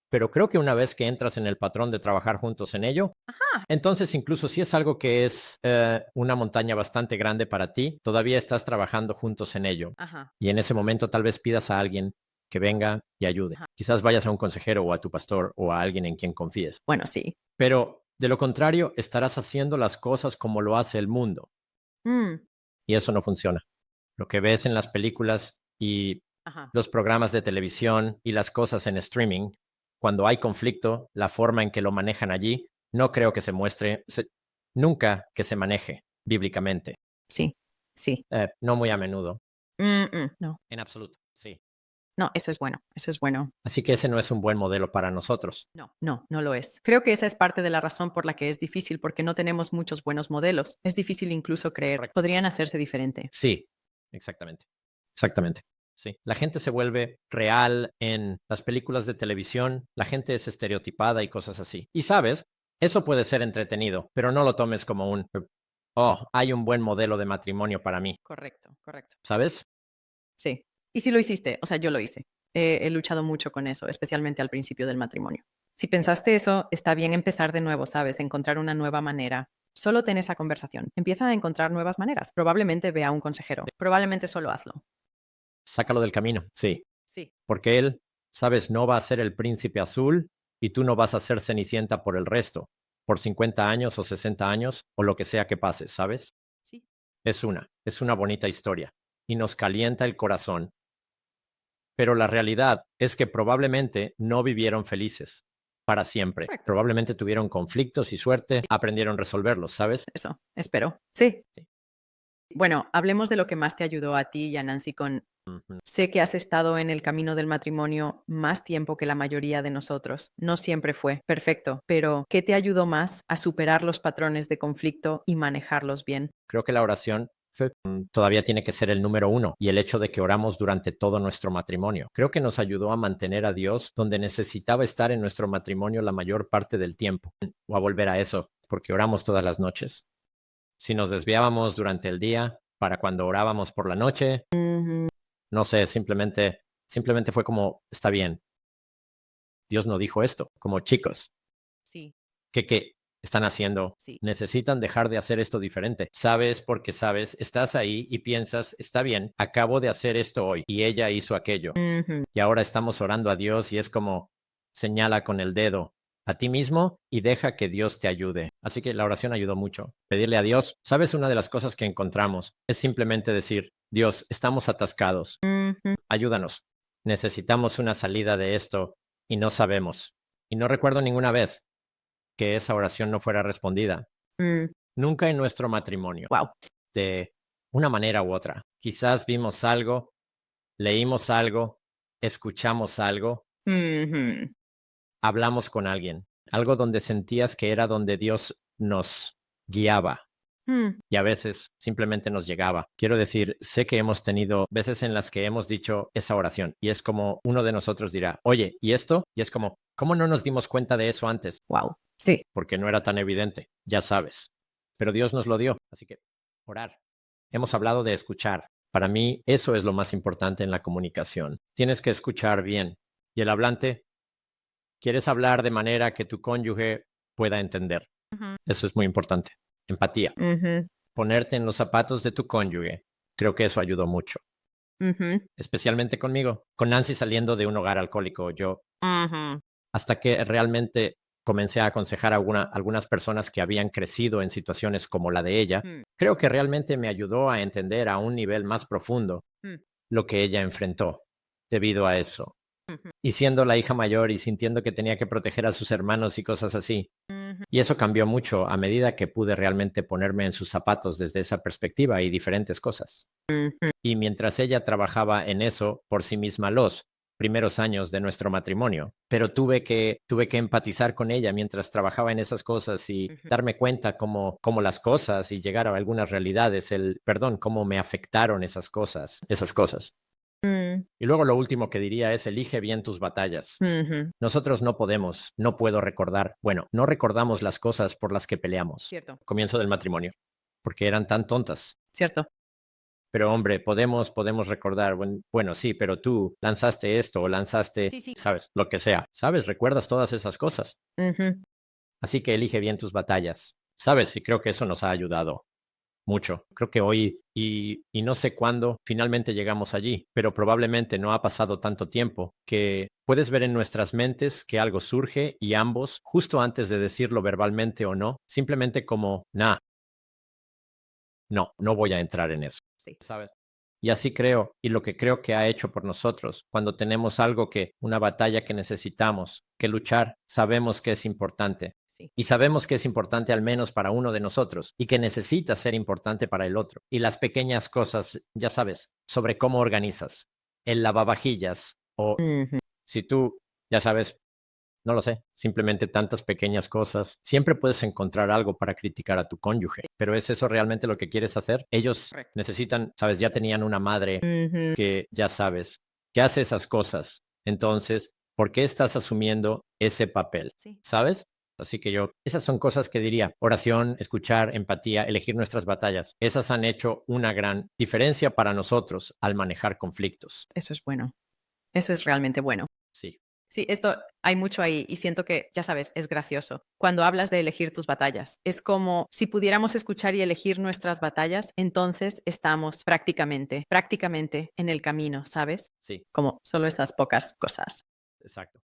pero creo que una vez que entras en el patrón de trabajar juntos en ello, entonces incluso si es algo que es una montaña bastante grande para ti, todavía estás trabajando juntos en ello. Ajá, Y en ese momento tal vez pidas a alguien que venga y ayude. ajá. Quizás vayas a un consejero o a tu pastor o a alguien en quien confíes. Bueno, sí. Pero de lo contrario, estarás haciendo las cosas como lo hace el mundo. Mm, Y eso no funciona. Lo que ves en las películas y ajá. los programas de televisión y las cosas en streaming, cuando hay conflicto, la forma en que lo manejan allí, no creo que se muestre, nunca que se maneje bíblicamente. Sí, sí. No muy a menudo, No, en absoluto, sí. no, eso es bueno. Eso es bueno. Así que ese no es un buen modelo para nosotros. No, no, no lo es. Creo que esa es parte de la razón por la que es difícil, porque no tenemos muchos buenos modelos. Es difícil incluso creer. Correcto. Podrían hacerse diferente. Sí, exactamente. Exactamente. Sí. La gente se vuelve real en las películas de televisión, la gente es estereotipada y cosas así. Y sabes, eso puede ser entretenido, pero no lo tomes como oh, hay un buen modelo de matrimonio para mí, Correcto, correcto. ¿sabes? Sí. Y si lo hiciste, o sea, yo lo hice. He luchado mucho con eso, especialmente al principio del matrimonio. Si pensaste eso, está bien empezar de nuevo, ¿sabes? Encontrar una nueva manera. Solo ten esa conversación. Empieza a encontrar nuevas maneras. Probablemente ve a un consejero. Probablemente solo hazlo. Sácalo del camino, sí, Sí, porque él, sabes, no va a ser el príncipe azul y tú no vas a ser Cenicienta por el resto, por 50 años o 60 años o lo que sea que pase, ¿sabes? sí. Es una bonita historia y nos calienta el corazón. Pero la realidad es que probablemente no vivieron felices para siempre. Correcto. Probablemente tuvieron conflictos y suerte, aprendieron a resolverlos, ¿sabes? Eso, espero. Sí. Sí. Bueno, hablemos de lo que más te ayudó a ti y a Nancy con... Ujú. Sé que has estado en el camino del matrimonio más tiempo que la mayoría de nosotros. No siempre fue perfecto, pero ¿qué te ayudó más a superar los patrones de conflicto y manejarlos bien? Creo que la oración todavía tiene que ser el número uno y el hecho de que oramos durante todo nuestro matrimonio. Creo que nos ayudó a mantener a Dios donde necesitaba estar en nuestro matrimonio la mayor parte del tiempo. O a volver a eso, porque oramos todas las noches. Si nos desviábamos durante el día para cuando orábamos por la noche, Ujú, no sé, simplemente fue como, está bien, Dios no dijo esto, como chicos, sí, ¿qué están haciendo? sí. Necesitan dejar de hacer esto diferente. Sabes porque sabes, estás ahí y piensas, está bien, acabo de hacer esto hoy y ella hizo aquello. Ujú, Y ahora estamos orando a Dios y es como, señala con el dedo a ti mismo y deja que Dios te ayude. Así que la oración ayudó mucho. Pedirle a Dios, ¿sabes? Una de las cosas que encontramos es simplemente decir, Dios, estamos atascados, ujú, ayúdanos. Necesitamos una salida de esto y no sabemos. Y no recuerdo ninguna vez que esa oración no fuera respondida. mm, Nunca en nuestro matrimonio. wow. De una manera u otra. Quizás vimos algo, leímos algo, escuchamos algo, Ujú. hablamos con alguien, algo donde sentías que era donde Dios nos guiaba. Mm, Y a veces simplemente nos llegaba. Quiero decir, sé que hemos tenido veces en las que hemos dicho esa oración y es como uno de nosotros dirá, oye, ¿y esto? Y es como, ¿cómo no nos dimos cuenta de eso antes? wow. Sí. Porque no era tan evidente, ya sabes. Pero Dios nos lo dio, así que orar. Hemos hablado de escuchar. Para mí, eso es lo más importante en la comunicación. Tienes que escuchar bien. Y el hablante, quieres hablar de manera que tu cónyuge pueda entender. Ujú. Eso es muy importante. Empatía. Ujú. Ponerte en los zapatos de tu cónyuge. Creo que eso ayudó mucho. Ujú. Especialmente conmigo. Con Nancy saliendo de un hogar alcohólico, yo, Ujú. hasta que realmente comencé a aconsejar a algunas personas que habían crecido en situaciones como la de ella, Mm, creo que realmente me ayudó a entender a un nivel más profundo mm, lo que ella enfrentó debido a eso. ujú, Y siendo la hija mayor y sintiendo que tenía que proteger a sus hermanos y cosas así. ujú. Y eso cambió mucho a medida que pude realmente ponerme en sus zapatos desde esa perspectiva y diferentes cosas. Ujú. Y mientras ella trabajaba en eso por sí misma los primeros años de nuestro matrimonio, pero tuve que empatizar con ella mientras trabajaba en esas cosas y Ujú. darme cuenta cómo las cosas y llegar a algunas realidades, cómo me afectaron esas cosas. Mm, Y luego lo último que diría es elige bien tus batallas. ujú. Nosotros no puedo recordar, bueno, no recordamos las cosas por las que peleamos. Cierto, Comienzo del matrimonio, porque eran tan tontas. cierto. Pero hombre, podemos recordar, bueno, sí, pero tú lanzaste esto o lanzaste, Sí, sí. sabes, lo que sea. Sabes, recuerdas todas esas cosas. Ujú. Así que elige bien tus batallas. Sabes, y creo que eso nos ha ayudado mucho. Creo que hoy y no sé cuándo finalmente llegamos allí, pero probablemente no ha pasado tanto tiempo que puedes ver en nuestras mentes que algo surge y ambos, justo antes de decirlo verbalmente o no, simplemente como, nah, no voy a entrar en eso, Sí, ¿sabes? Y así creo, y lo que creo que ha hecho por nosotros, cuando tenemos algo una batalla que necesitamos, que luchar, sabemos que es importante. sí. Y sabemos que es importante al menos para uno de nosotros y que necesita ser importante para el otro. Y las pequeñas cosas, ya sabes, sobre cómo organizas el lavavajillas o Ujú. si tú, ya sabes, no lo sé, simplemente tantas pequeñas cosas. Siempre puedes encontrar algo para criticar a tu cónyuge, pero ¿es eso realmente lo que quieres hacer? Ellos Correcto. necesitan, sabes, ya tenían una madre Ujú. que, ya sabes, que hace esas cosas. Entonces, ¿por qué estás asumiendo ese papel? Sí. ¿Sabes? Así que esas son cosas que diría, oración, escuchar, empatía, elegir nuestras batallas. Esas han hecho una gran diferencia para nosotros al manejar conflictos. Eso es bueno. Eso es realmente bueno. Sí, Sí, esto hay mucho ahí y siento que, ya sabes, es gracioso. Cuando hablas de elegir tus batallas, es como si pudiéramos escuchar y elegir nuestras batallas, entonces estamos prácticamente en el camino, ¿sabes? sí, Como solo esas pocas cosas. exacto,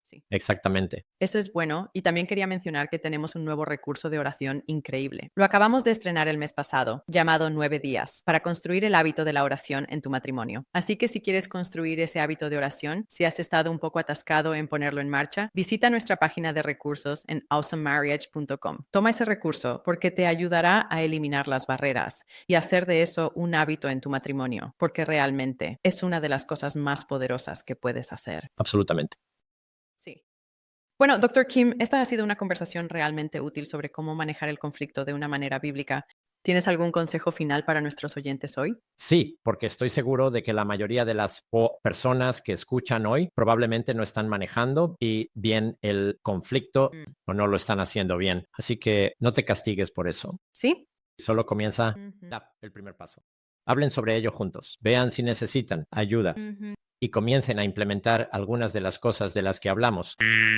Sí. exactamente. Eso es bueno y también quería mencionar que tenemos un nuevo recurso de oración increíble. Lo acabamos de estrenar el mes pasado, llamado 9 días, para construir el hábito de la oración en tu matrimonio. Así que si quieres construir ese hábito de oración, si has estado un poco atascado en ponerlo en marcha, visita nuestra página de recursos en awesomemarriage.com. Toma ese recurso porque te ayudará a eliminar las barreras y hacer de eso un hábito en tu matrimonio, porque realmente es una de las cosas más poderosas que puedes hacer. Absolutamente. Sí. Bueno, doctor Kim, esta ha sido una conversación realmente útil sobre cómo manejar el conflicto de una manera bíblica. ¿Tienes algún consejo final para nuestros oyentes hoy? Sí, porque estoy seguro de que la mayoría de las personas que escuchan hoy probablemente no están manejando y bien el conflicto Mm. o no lo están haciendo bien. Así que no te castigues por eso. ¿Sí? Solo comienza, Ujú. da el primer paso. Hablen sobre ello juntos. Vean si necesitan ayuda Ujú. y comiencen a implementar algunas de las cosas de las que hablamos,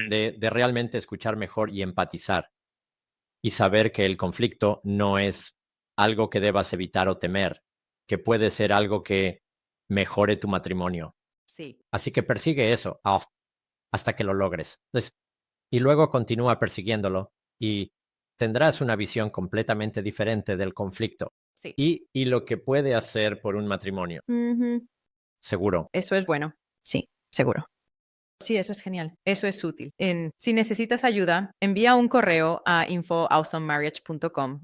de realmente escuchar mejor y empatizar y saber que el conflicto no es algo que debas evitar o temer, que puede ser algo que mejore tu matrimonio. Sí. Así que persigue eso hasta que lo logres. Entonces, y luego continúa persiguiéndolo y tendrás una visión completamente diferente del conflicto Sí. y lo que puede hacer por un matrimonio. Ujú. Seguro. Eso es bueno. Sí, seguro. Sí, eso es genial. Eso es útil. Si necesitas ayuda, envía un correo a info@awesomemarriage.com.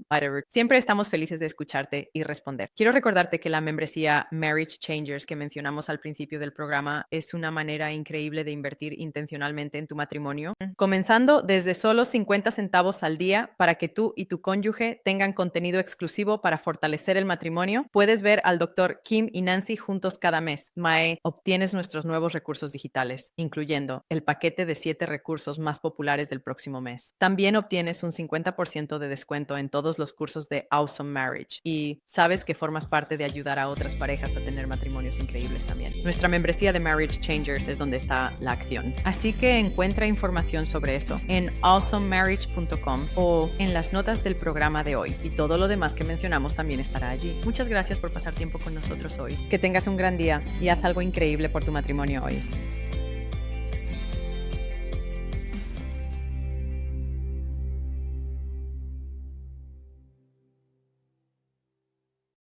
Siempre estamos felices de escucharte y responder. Quiero recordarte que la membresía Marriage Changers que mencionamos al principio del programa es una manera increíble de invertir intencionalmente en tu matrimonio, comenzando desde solo 50 centavos al día para que tú y tu cónyuge tengan contenido exclusivo para fortalecer el matrimonio. Puedes ver al Dr. Kim y Nancy juntos cada mes. Obtienes nuestros nuevos recursos digitales, incluyendo el paquete de 7 recursos más populares del próximo mes. También obtienes un 50% de descuento en todos los cursos de Awesome Marriage y sabes que formas parte de ayudar a otras parejas a tener matrimonios increíbles también. Nuestra membresía de Marriage Changers es donde está la acción. Así que encuentra información sobre eso en awesomemarriage.com o en las notas del programa de hoy, y todo lo demás que mencionamos también estará allí. Muchas gracias por pasar tiempo con nosotros hoy. Que tengas un gran día y haz algo increíble por tu matrimonio hoy.